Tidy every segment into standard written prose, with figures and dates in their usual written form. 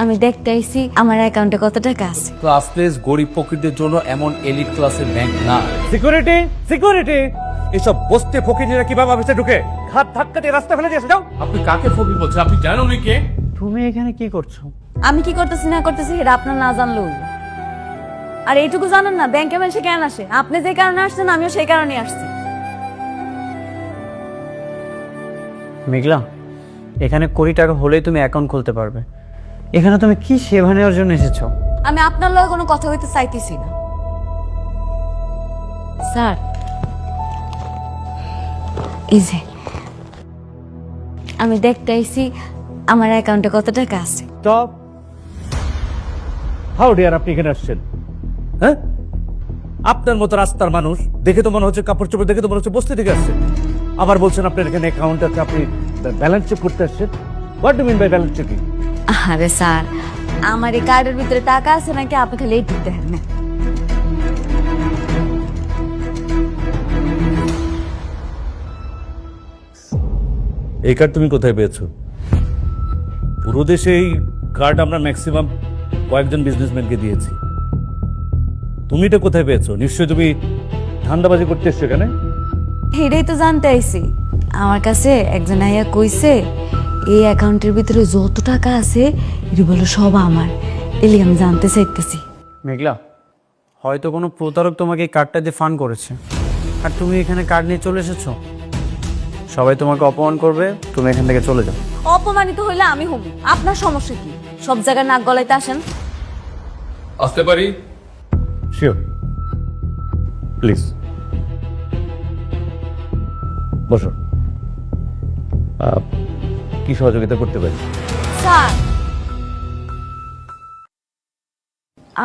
আমি দেখতে আইছি আমার অ্যাকাউন্টে কত টাকা আছে। ক্লাসলেস গরিব ফকিরদের জন্য এমন এলিট ক্লাসের ব্যাংক না। সিকিউরিটি সিকিউরিটি এসব বস্তে ফকিরেরা কিভাবে অফিসে ঢুকে ঘাট ধাক্কা দিয়ে রাস্তা ফেলে দিয়েছে যাও। আপনি কাকে ফকির বলছেন? আপনি জানেন উনি কে? তুমি এখানে কি করছো? আমি কি করতেছি না করতেছি এটা আপনার না জানলেও হইলো। আর এইটুকু জানেন না ব্যাংকে মানুষে কেন আসে? আপনি যে কারণে আসছেন আমিও সেই কারণে আসছি। মেঘলা, এখানে কোটি টাকা হলেই তুমি অ্যাকাউন্ট খুলতে পারবে। এখানে তুমি কি সেবা নেওয়ার জন্য এসেছো? আমি আপনার লগে কোনো কথা হইতে চাইতেছি না স্যার। এই যে আমি দেখতে আইছি আমার অ্যাকাউন্টে কত টাকা আছে। স্টপ। হাউ ডিয়ার আপনি এখানে আসছেন? হ্যাঁ, আপনার মতো রাস্তার মানুষ দেখে তো মনে হচ্ছে, কাপড় চোপড় দেখে তো মনে হচ্ছে বস্তি থেকে আসছে। আবার বলছেন আপনার এখানে অ্যাকাউন্ট আছে, আপনি ব্যালেন্স চেক করতে আসছেন। What do mean by balance checking? আরে স্যার, আমার এই কার্ডের ভিতরে টাকা আছে নাকি আপনি খালি এই ঠিক দেখেন না। এই কার্ড তুমি কোথায় পেয়েছো? পুরো দেশে এই কার্ড আমরা ম্যাক্সিমাম কয়েকজন বিজনেসম্যানকে দিয়েছি। তুমি এটা কোথায় পেয়েছো? নিশ্চয়ই তুমি ধান্দাবাজি করতে এসছো এখানে। এটাই তো জানতে আইছি। আমার কাছে একজন আইয়া কইছে এই অ্যাকাউন্টের ভিতরে যত টাকা আছে এটা বলো সব আমার। এলি আমি জানতে চাইতেছি। মেঘলা, হয়তো কোনো প্রতারক তোমাকে এই কার্ডটা দিয়ে ফান্ড করেছে, আর তুমি এখানে কার্ড নিয়ে চলে এসেছো। সবাই তোমাকে অপমান করবে, তুমি এখান থেকে চলে যাও। অপমানিত হইলে আমি হব, আপনার সমস্যা কি? সব জায়গায় নাক গলাইতে আসেন। আসতে পারি? শিওর, প্লিজ বসো। কি সহযোগিতা করতে পারি? স্যার,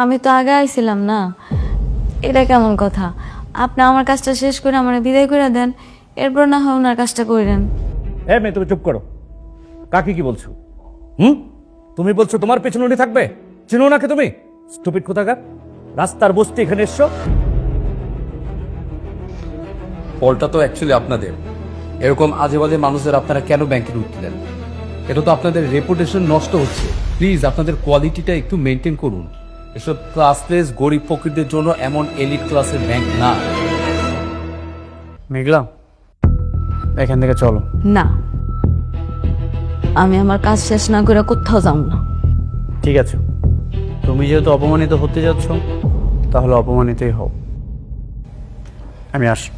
আমি তো আগে আইছিলাম না, এটা কেমন কথা? আপনি আমার কাজটা শেষ করে আমার বিদায় করে দেন, এরপর না হয় ওনার কাজটা করেন। হ্যাঁ মেয়ে, তুমি চুপ করো। কাকে কি বলছো? তুমি বলছো তোমার পেছনে উনি থাকবে? চিনো নাকি তুমি? স্টুপিড কোথাকার, রাস্তার বস্তি এখানে এসছো। ফলটা তো অ্যাকচুয়ালি আপনাদের। এরকম আজে বাজে মানুষদের আপনারা কেন ব্যাংকে ঢুকতে দেন? এটা তো আপনাদের রেপুটেশন নষ্ট হচ্ছে। প্লিজ আপনাদের কোয়ালিটিটা একটু মেনটেন করুন। এসব ক্লাসলেস গরিব ফকিরদের জন্য এমন এলিট ক্লাসের ব্যাংক না। মেঘলা, এখান থেকে চলো। না, আমি আমার কাজ শেষ না করে কোথাও যাব না। ঠিক আছে, তুমি যেহেতু অপমানিত হতে যাচ্ছ, তাহলে অপমানিতই হও। আমি আসি।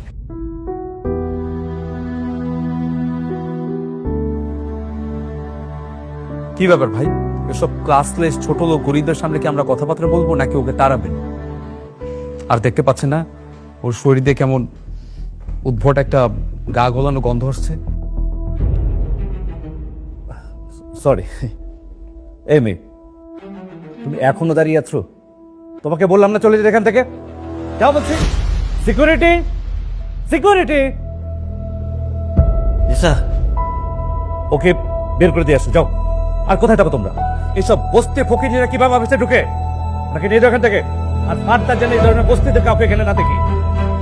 কি ব্যাপার ভাই? এসব ক্লাসলেস ছোট লোক গরিবদের সামনে কি আমরা কথাবার্তা বলবো নাকি ওকে তাড়াবেন? আর দেখতে পাচ্ছেন না ওর শরীরে কেমন উদ্ভট একটা গা গলানো গন্ধ আসছে? সরি। এই মেয়ে, তুমি এখনো দাঁড়িয়ে আছো? তোমাকে বললাম না চলে যেতে এখান থেকে। যাও বলছি। সিকিউরিটি সিকিউরিটি ওকে বের করে দিয়ে আসো, যাও। আর কোথায় থাকো তোমরা? এইসব বস্তি ফকিরেরা কিভাবে অফিসে ঢুকে নাকি নিয়ে যাও এখান থেকে। আর ফার্দার যেন এই ধরনের বস্তিতে কাউকে এখানে না দেখি।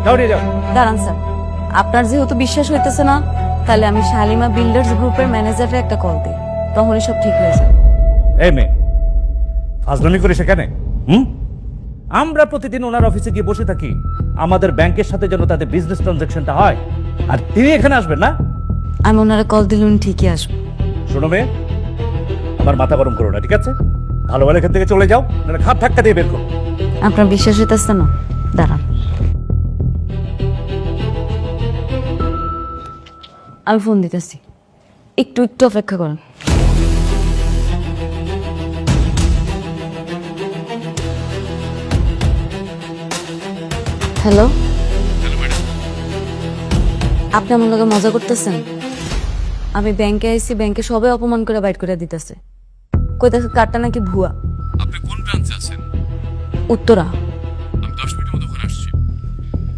যাও, নিয়ে যাও। দাঁড়ান স্যার, আপনার যেহেতু বিশ্বাস হইতেছে না, তাহলে আমি শালিমা বিল্ডার্স গ্রুপের ম্যানেজারে একটা কল দিই, তখনই সব ঠিক হয়ে যাবে। এই মেয়ে, ফাজলামি করে সেখানে আমরা প্রতিদিন ওনার অফিসে গিয়ে বসে থাকি আমাদের ব্যাংকের সাথে যেন তাদের বিজনেস ট্রানজাকশনটা হয়, আর তিনি এখানে আসবেন না। আমি ওনারা কল দিলে উনি ঠিকই আসবো। শোনো মেয়ে, আমার মাথা গরম করো না, ঠিক আছে? ভালো ভালো এখান থেকে চলে যাও, নাহলে ঘাট ধাক্কা দিয়ে বের করো। আপনার বিশ্বাস হইতেছে না? দাঁড়ান, আমি ফোন দিতেছি, একটু একটু অপেক্ষা করেন। হ্যালো, আপনি আমার লগে মজা করতেছেন? আমি ব্যাংকে আইছি, ব্যাংকে সবাই অপমান করে বাইট করে দিতেছে, কইতাছে কার্ডটা নাকি ভুয়া। আপনি কোন ব্রাঞ্চে আছেন? উত্তরা। আমি 10 মিনিটের মধ্যে ওখানে আসছি,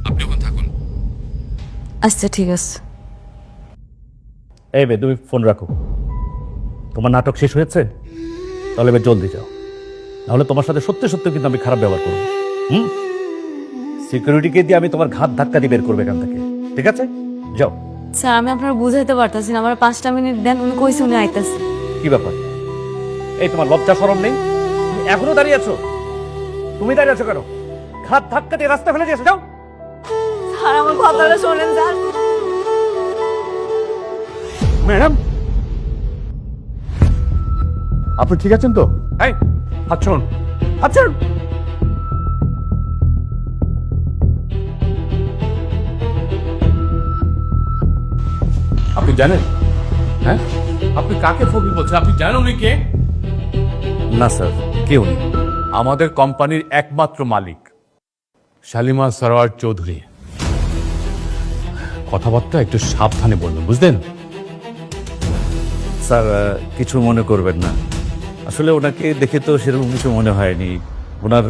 আপনি ওখানে থাকুন। আচ্ছা ঠিক আছে। এই মেয়ে, তুমি ফোন রাখো। তোমার নাটক শেষ হয়েছে? তাহলে এবার জলদি যাও, নাহলে তোমার সাথে সত্যি সত্যি কিন্তু আমি খারাপ ব্যবহার করবো। সিকিউরিটিকে দিয়ে আমি তোমার ঘাট ধাক্কা দিয়ে বের করবে এখান থেকে, ঠিক আছে? যাও। স্যার, আমি আপনার বুঝাইতে পারতাছি না, আমার 5টা মিনিট দেন, উনি কইছে উনি আইতাছে। কি ব্যাপার? এই তোমার লজ্জা শরম নেই? তুমি এখনো দাঁড়িয়ে আছো? তুমি দাঁড়িয়ে আছো কেন? ঘাত ধাক্কা দিয়ে রাস্তা ফেলে দিয়েছো, যাও। স্যার আমার কথাটা শোনেন স্যার। ম্যাডাম, আপনি ঠিক আছেন তো? এই হাত ছাড়ুন, হাত ছাড়ুন। আপনি জানেন? হ্যাঁ, আপনি কাকে ফকির বলছেন? আপনি জানেন উনি কে? না স্যার, কেউ নেই। আমাদের কোম্পানির একমাত্র মালিক শালিমা সরোয়ার চৌধুরী। কথাবার্তা একটু সাবধানে বলবেন, বুঝলেন? স্যার কিছু মনে করবেন না, আসলে ওনাকে দেখে তো সেরকম কিছু মনে হয়নি। ওনার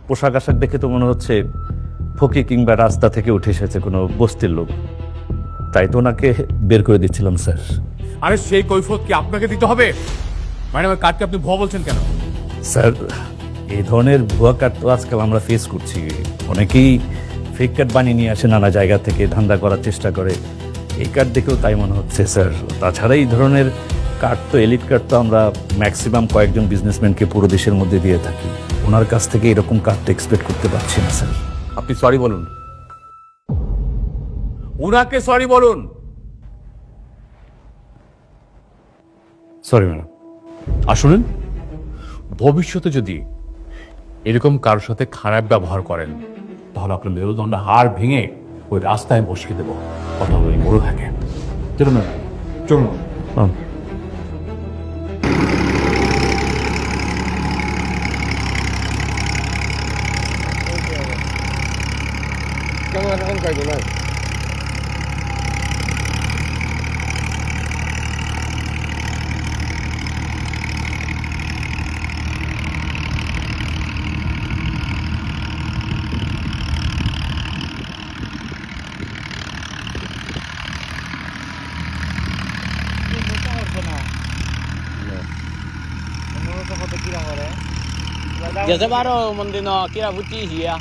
পোশাক আশাক দেখে তো মনে হচ্ছে ফকির কিংবা রাস্তা থেকে উঠে এসেছে কোনো বস্তির লোক, তাই তো ওনাকে বের করে দিচ্ছিলাম স্যার। আরে সেই কৈফিয়ত কি আপনাকে দিতে হবে? ম্যাডামের কার্ডকে আপনি ভুয়া বলছেন কেন? স্যার এই ধরনের ভুয়া কার্ড তো আজকাল আমরা ফেস করছি। অনেকেই ফেক কার্ড বানিয়ে নিয়ে আসে, নানা জায়গা থেকে ধান্দা করার চেষ্টা করে। এই কার্ড দেখেও তাই মনে হচ্ছে স্যার। তাছাড়া এই ধরনের কার্ড তো, এলিট কার্ড তো আমরা ম্যাক্সিমাম কয়েকজন বিজনেসম্যানকে পুরো দেশের মধ্যে দিয়ে থাকি। ওনার কাছ থেকে এরকম কার্ড এক্সপেক্ট করতে পারছি না স্যার। আপনি সরি বলুন, উনাকে সরি বলুন। Sorry madam. আর শুনুন, ভবিষ্যতে যদি এরকম কারোর সাথে খারাপ ব্যবহার করেন তাহলে আপনার মেরুদণ্ড হাড় ভেঙে ওই রাস্তায় বসিয়ে দেবো। কথা বলে মরে থাকে। চলুন না, চলুন। Giờ sẽ bắt đầu mình đi nọ kia là vui chi gì à?